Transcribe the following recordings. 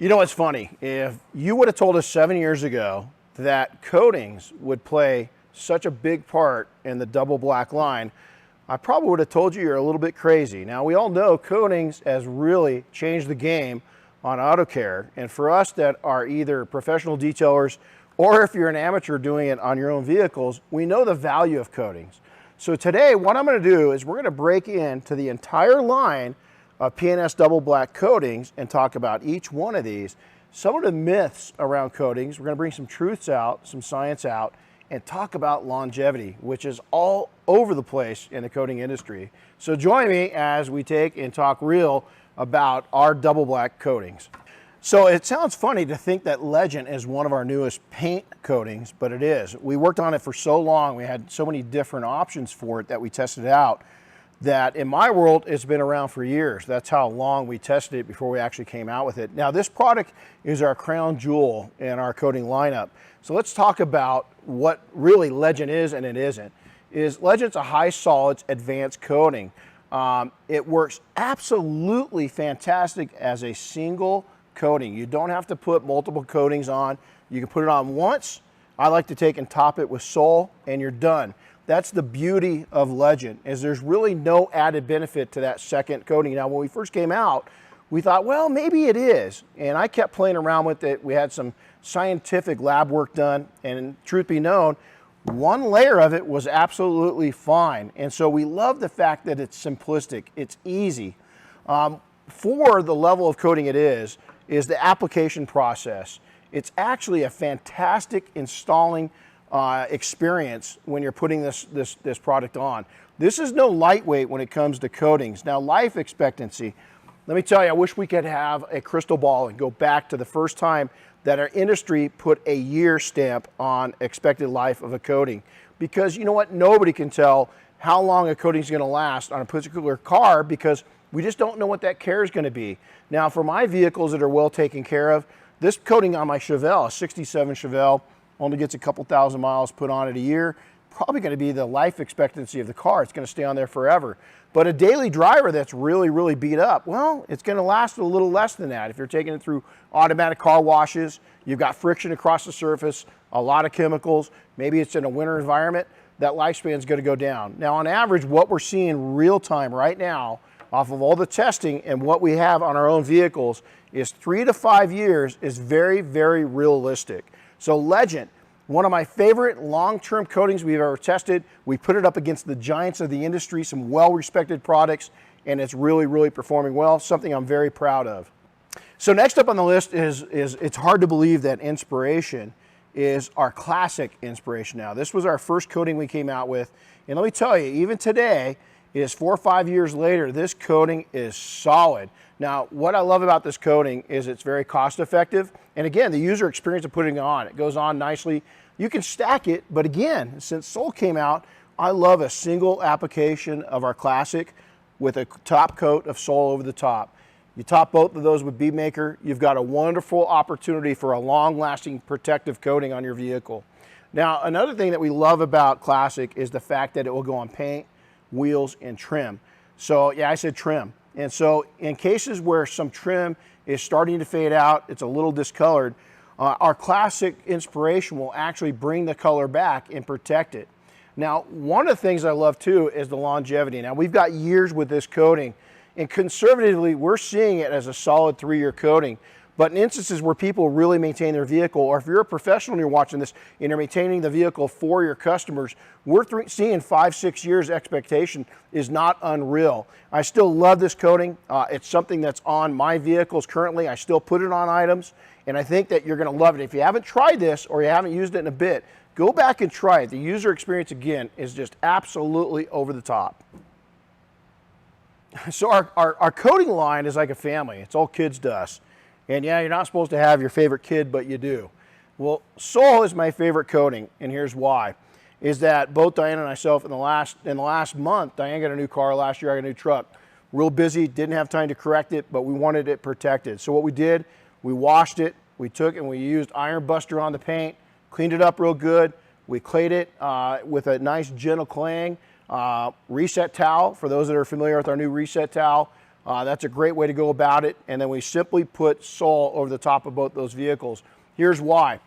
You know what's funny? If you would have told us 7 years ago that coatings would play such a big part in the double black line, I probably would have told you you're a little bit crazy. Now, we all know coatings has really changed the game on auto care. And for us that are either professional detailers or if you're an amateur doing it on your own vehicles, we know the value of coatings. So today, what I'm going to do is we're going to break into the entire line of P&S double black coatings and talk about each one of these. Some of the myths around coatings, we're going to bring some truths out, some science out, and talk about longevity, which is all over the place in the coating industry. So join me as we take and talk real about our double black coatings. So it sounds funny to think that Legend is one of our newest paint coatings, but it is. We worked on it for so long, we had so many different options for it that we tested out, that in my world, it's been around for years. That's how long we tested it before we actually came out with it. Now, this product is our crown jewel in our coating lineup. So let's talk about what really Legend is and it isn't. Legend's a high solids advanced coating. It works absolutely fantastic as a single coating. You don't have to put multiple coatings on. You can put it on once. I like to take and top it with Sol, and you're done. That's the beauty of Legend, is there's really no added benefit to that second coating. Now, when we first came out, we thought, well, maybe it is. And I kept playing around with it. We had some scientific lab work done, and truth be known, one layer of it was absolutely fine. And so we love the fact that it's simplistic, it's easy. For the level of coating it is the application process. It's actually a fantastic installing experience when you're putting this product on. This is no lightweight when it comes to coatings. Now, life expectancy, let me tell you, I wish we could have a crystal ball and go back to the first time that our industry put a year stamp on expected life of a coating. Because you know what, nobody can tell how long a coating is going to last on a particular car because we just don't know what that care is going to be. Now, for my vehicles that are well taken care of, this coating on my Chevelle, a 67 Chevelle, only gets a couple thousand miles put on it a year, probably going to be the life expectancy of the car. It's going to stay on there forever. But a daily driver that's really, really beat up, well, it's going to last a little less than that. If you're taking it through automatic car washes, you've got friction across the surface, a lot of chemicals, maybe it's in a winter environment, that lifespan is going to go down. Now, on average, what we're seeing real time right now, off of all the testing and what we have on our own vehicles, is 3 to 5 years is very, very realistic. So Legend, one of my favorite long-term coatings we've ever tested. We put it up against the giants of the industry, some well-respected products, and it's really, really performing well, something I'm very proud of. So next up on the list is it's hard to believe that Inspiration is our classic Inspiration now. This was our first coating we came out with, and let me tell you, even today, 4 or 5 years later, this coating is solid. Now, what I love about this coating is it's very cost effective. And again, the user experience of putting it on, it goes on nicely. You can stack it, but again, since Sol came out, I love a single application of our classic with a top coat of Sol over the top. You top both of those with Bead Maker, you've got a wonderful opportunity for a long-lasting protective coating on your vehicle. Now, another thing that we love about Classic is the fact that it will go on paint, wheels, and trim. So, yeah, I said trim. And so in cases where some trim is starting to fade out, it's a little discolored, our Classic Inspiration will actually bring the color back and protect it. Now, one of the things I love too is the longevity. Now, we've got years with this coating, and conservatively, we're seeing it as a solid 3-year coating. But in instances where people really maintain their vehicle, or if you're a professional and you're watching this and you're maintaining the vehicle for your customers, we're seeing 5-6 years expectation is not unreal. I still love this coating. It's something that's on my vehicles currently. I still put it on items, and I think that you're going to love it. If you haven't tried this or you haven't used it in a bit, go back and try it. The user experience, again, is just absolutely over the top. So our coating line is like a family. It's all kids to us. And yeah, you're not supposed to have your favorite kid, but you do. Well, Sol is my favorite coating, and here's why. Is that both Diane and myself in the last month, Diane got a new car, last year I got a new truck. Real busy, didn't have time to correct it, but we wanted it protected. So what we did, we washed it, we took and we used Iron Buster on the paint, cleaned it up real good, we clayed it with a nice gentle claying, reset towel, for those that are familiar with our new reset towel, That's a great way to go about it. And then we simply put Sol over the top of both those vehicles. Here's why.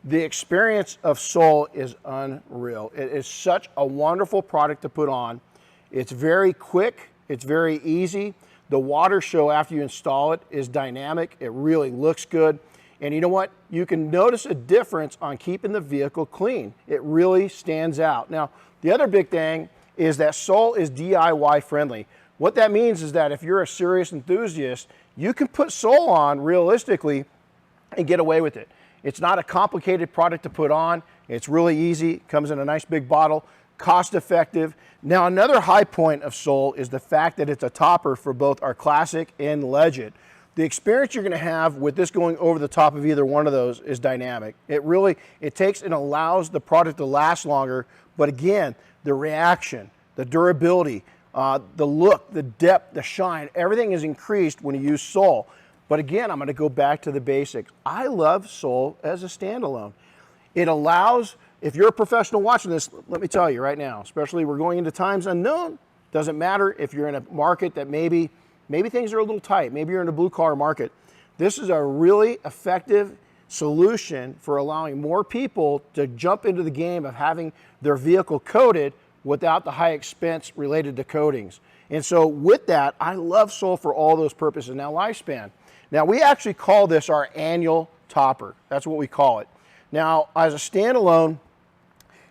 The experience of Sol is unreal. It is such a wonderful product to put on. It's very quick. It's very easy. The water show after you install it is dynamic. It really looks good. And you know what? You can notice a difference on keeping the vehicle clean. It really stands out. Now, the other big thing is that Sol is DIY friendly. What that means is that if you're a serious enthusiast, you can put Sol on realistically and get away with it. It's not a complicated product to put on. It's really easy. It comes in a nice big bottle, cost effective. Now, another high point of Sol is the fact that it's a topper for both our Classic and Legend. The experience you're going to have with this going over the top of either one of those is dynamic. It takes and allows the product to last longer, but again, the reaction, the durability, the look, the depth, the shine, everything is increased when you use Sol. But again, I'm going to go back to the basics. I love Sol as a standalone. It allows, if you're a professional watching this, let me tell you right now, especially we're going into times unknown, doesn't matter if you're in a market that maybe things are a little tight. Maybe you're in a blue collar market. This is a really effective solution for allowing more people to jump into the game of having their vehicle coated without the high expense related to coatings. And so with that, I love Sol for all those purposes. Now, lifespan. Now, we actually call this our annual topper. That's what we call it. Now, as a standalone,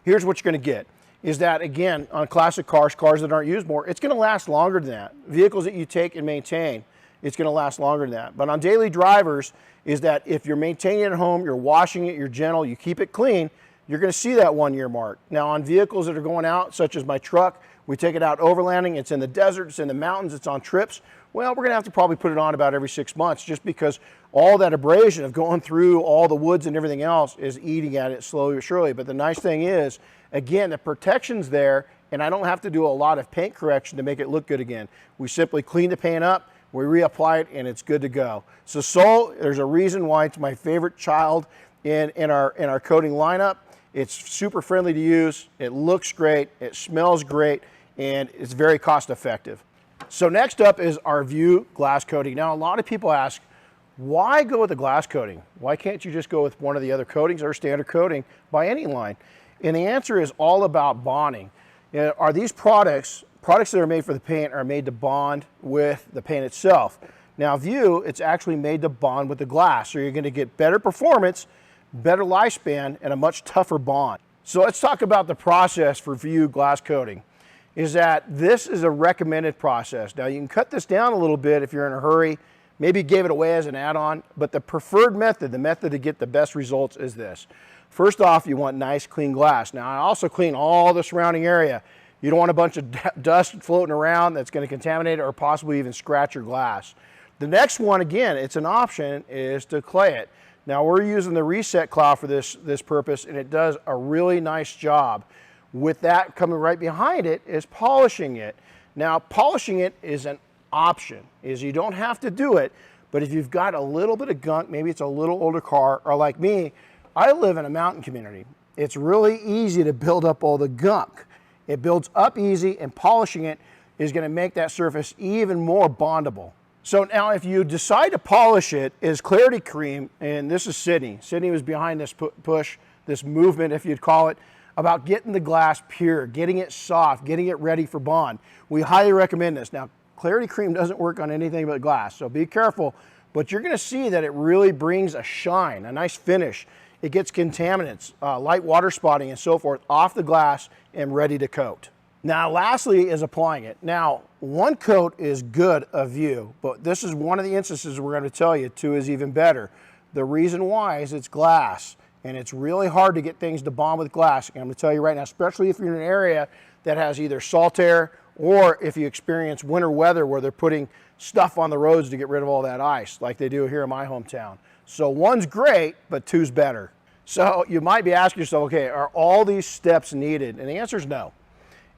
here's what you're going to get. Is that, again, on classic cars that aren't used more, it's going to last longer than that. Vehicles that you take and maintain, it's going to last longer than that. But on daily drivers, is that if you're maintaining it at home, you're washing it, you're gentle, you keep it clean, you're going to see that 1 year mark. Now, on vehicles that are going out, such as my truck, we take it out overlanding, it's in the desert, it's in the mountains, it's on trips. Well, we're going to have to probably put it on about every 6 months just because all that abrasion of going through all the woods and everything else is eating at it slowly or surely. But the nice thing is, again, the protection's there, and I don't have to do a lot of paint correction to make it look good again. We simply clean the paint up, we reapply it, and it's good to go. So Sol, there's a reason why it's my favorite child in our coating lineup. It's super friendly to use, it looks great, it smells great, and it's very cost effective. So next up is our Vue glass coating. Now, a lot of people ask, why go with the glass coating? Why can't you just go with one of the other coatings or standard coating by any line? And the answer is all about bonding. Are these products that are made for the paint are made to bond with the paint itself. Now, Vue, it's actually made to bond with the glass, so you're going to get better performance, better lifespan, and a much tougher bond. So let's talk about the process for Vue glass coating. Is that this is a recommended process. Now, you can cut this down a little bit if you're in a hurry, maybe give it away as an add-on, but the preferred method, the method to get the best results is this. First off, you want nice, clean glass. Now, I also clean all the surrounding area. You don't want a bunch of dust floating around that's going to contaminate it or possibly even scratch your glass. The next one, again, it's an option, is to clay it. Now, we're using the Reset Cloud for this purpose, and it does a really nice job. With that coming right behind it is polishing it. Now, polishing it is an option, is you don't have to do it, but if you've got a little bit of gunk, maybe it's a little older car, or like me, I live in a mountain community. It's really easy to build up all the gunk. It builds up easy, and polishing it is going to make that surface even more bondable. So now if you decide to polish it, is Clarity Cream, and this is Sydney. Sydney was behind this push, this movement, if you'd call it, about getting the glass pure, getting it soft, getting it ready for bond. We highly recommend this. Now, Clarity Cream doesn't work on anything but glass, so be careful, but you're going to see that it really brings a shine, a nice finish. It gets contaminants, light water spotting and so forth off the glass and ready to coat. Now, lastly is applying it. Now, one coat is good of Vue, but this is one of the instances we're going to tell you two is even better. The reason why is it's glass. And it's really hard to get things to bond with glass. And I'm going to tell you right now, especially if you're in an area that has either salt air or if you experience winter weather where they're putting stuff on the roads to get rid of all that ice, like they do here in my hometown. So one's great, but two's better. So you might be asking yourself, okay, are all these steps needed? And the answer is no.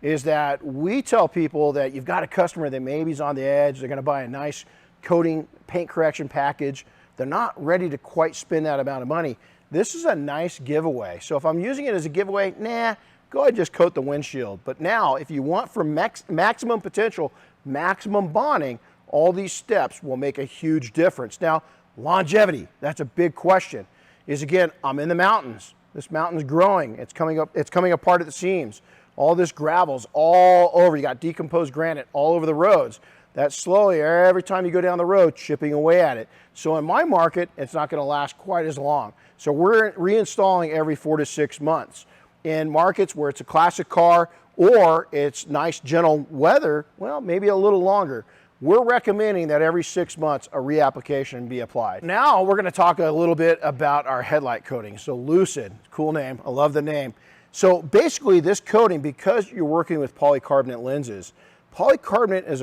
Is that we tell people that you've got a customer that maybe's on the edge, they're going to buy a nice coating paint correction package. They're not ready to quite spend that amount of money. This is a nice giveaway. So if I'm using it as a giveaway, nah, go ahead and just coat the windshield. But now, if you want for maximum potential, maximum bonding, All these steps will make a huge difference. Now, longevity, that's a big question. Is again, I'm in the mountains. This mountain's growing. It's coming apart at the seams. All this gravel's all over. You got decomposed granite all over the roads. That's slowly, every time you go down the road, chipping away at it. So in my market, it's not going to last quite as long. So we're reinstalling every 4 to 6 months. In markets where it's a classic car or it's nice, gentle weather, well, maybe a little longer. We're recommending that every 6 months a reapplication be applied. Now we're going to talk a little bit about our headlight coating. So Lucid, cool name, I love the name. So basically this coating, because you're working with polycarbonate lenses, polycarbonate is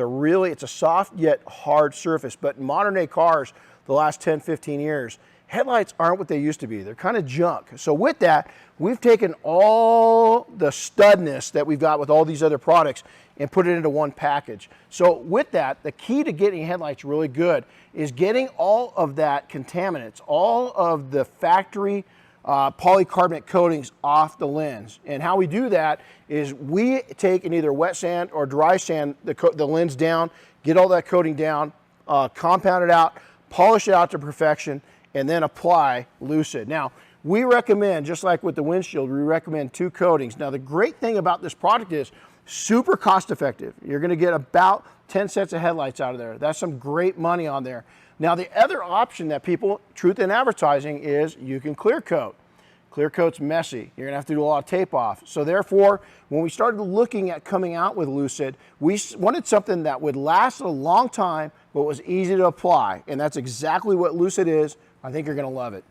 it's a soft yet hard surface, but in modern day cars, the last 10, 15 years, headlights aren't what they used to be. They're kind of junk. So with that, we've taken all the studness that we've got with all these other products and put it into one package. So with that, the key to getting headlights really good is getting all of that contaminants, all of the factory polycarbonate coatings off the lens. And how we do that is we take and either wet sand or dry sand the lens down, get all that coating down, compound it out, polish it out to perfection, and then apply Lucid. Now, we recommend, just like with the windshield, we recommend 2 coatings. Now, the great thing about this product is super cost effective. You're going to get about 10 sets of headlights out of there. That's some great money on there. Now, the other option that people, truth in advertising, is you can clear coat. Clear coat's messy. You're going to have to do a lot of tape off. So therefore, when we started looking at coming out with Lucid, we wanted something that would last a long time, but was easy to apply. And that's exactly what Lucid is. I think you're going to love it.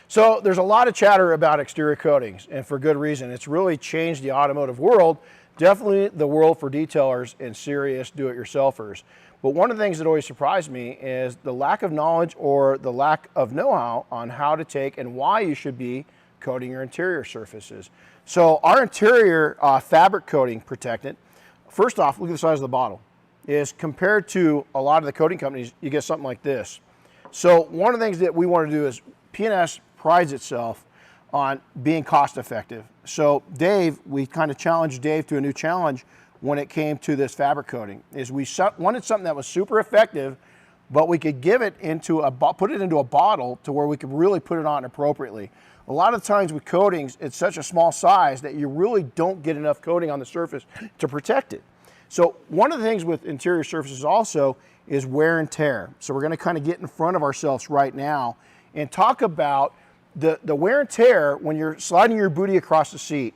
So there's a lot of chatter about exterior coatings, and for good reason. It's really changed the automotive world, definitely the world for detailers and serious do-it-yourselfers. But one of the things that always surprised me is the lack of knowledge or the lack of know-how on how to take and why you should be coating your interior surfaces. So our interior fabric coating protectant, first off, look at the size of the bottle, is compared to a lot of the coating companies, you get something like this. So one of the things that we want to do is P&S prides itself on being cost effective. So Dave, we kind of challenged Dave to a new challenge when it came to this fabric coating, is we wanted something that was super effective, but we could give it into put it into a bottle to where we could really put it on appropriately. A lot of times with coatings, it's such a small size that you really don't get enough coating on the surface to protect it. So one of the things with interior surfaces also is wear and tear. So we're going to kind of get in front of ourselves right now and talk about the wear and tear when you're sliding your booty across the seat.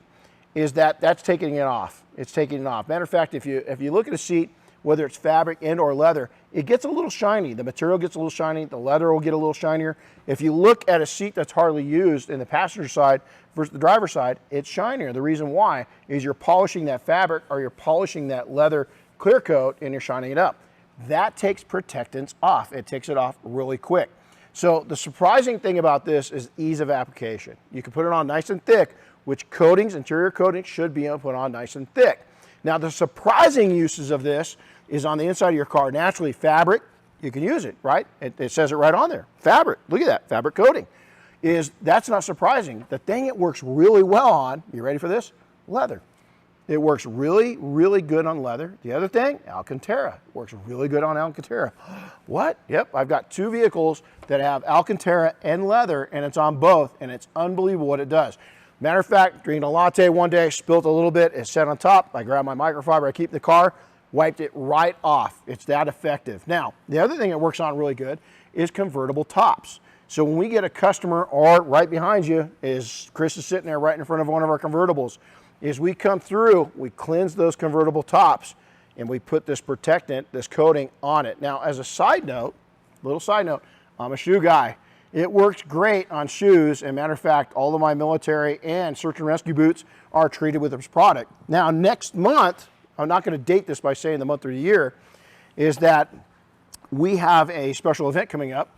Is that's taking it off. It's taking it off. Matter of fact, if you look at a seat, whether it's fabric and or leather, it gets a little shiny. The material gets a little shiny. The leather will get a little shinier. If you look at a seat that's hardly used in the passenger side versus the driver's side, it's shinier. The reason why is you're polishing that fabric or you're polishing that leather clear coat and you're shining it up. That takes protectants off. It takes it off really quick. So the surprising thing about this is ease of application. You can put it on nice and thick, which coatings, interior coatings, should be put on nice and thick. Now the surprising uses of this is on the inside of your car. Naturally, fabric, you can use it, right? It says it right on there. Fabric, look at that, fabric coating. That's not surprising. The thing it works really well on, you ready for this? Leather. It works really, really good on leather. The other thing, Alcantara. It works really good on Alcantara. What? Yep, I've got 2 vehicles that have Alcantara and leather, and it's on both, and it's unbelievable what it does. Matter of fact, drinking a latte one day, spilled a little bit, it sat on top. I grabbed my microfiber, I keep in the car, wiped it right off. It's that effective. Now, the other thing it works on really good is convertible tops. So when we get a customer, or right behind you, Chris is sitting there right in front of one of our convertibles, is we come through, we cleanse those convertible tops, and we put this protectant, this coating on it. Now, as a side note, little side note, I'm a shoe guy. It works great on shoes, and matter of fact, all of my military and search and rescue boots are treated with this product. Now, next month, I'm not going to date this by saying the month or the year, is that we have a special event coming up,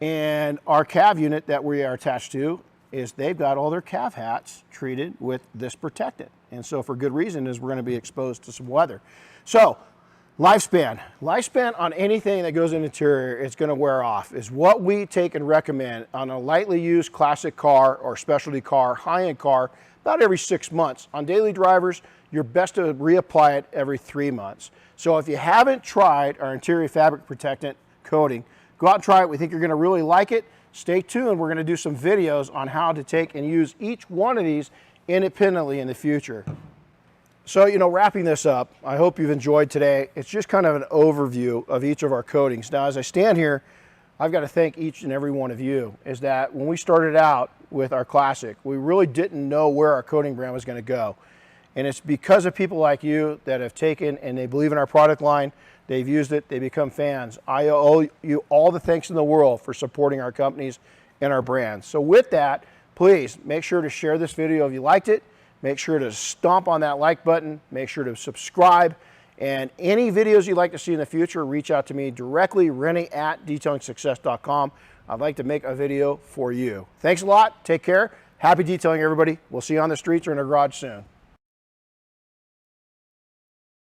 and our CAV unit that we are attached to is they've got all their CAV hats treated with this protectant. And so for good reason is we're going to be exposed to some weather. So Lifespan. Lifespan on anything that goes in the interior, it's going to wear off, is what we take and recommend on a lightly used classic car or specialty car, high-end car, about every 6 months. On daily drivers, you're best to reapply it every 3 months. So if you haven't tried our interior fabric protectant coating, go out and try it. We think you're going to really like it. Stay tuned. We're going to do some videos on how to take and use each one of these independently in the future. So, wrapping this up, I hope you've enjoyed today. It's just kind of an overview of each of our coatings. Now, as I stand here, I've got to thank each and every one of you, is that when we started out with our Classic, we really didn't know where our coating brand was going to go. And it's because of people like you that have taken and they believe in our product line, they've used it, they become fans. I owe you all the thanks in the world for supporting our companies and our brands. So with that, please make sure to share this video if you liked it. Make sure to stomp on that like button. Make sure to subscribe. And any videos you'd like to see in the future, reach out to me directly, Renny@detailingsuccess.com. I'd like to make a video for you. Thanks a lot. Take care. Happy detailing, everybody. We'll see you on the streets or in a garage soon.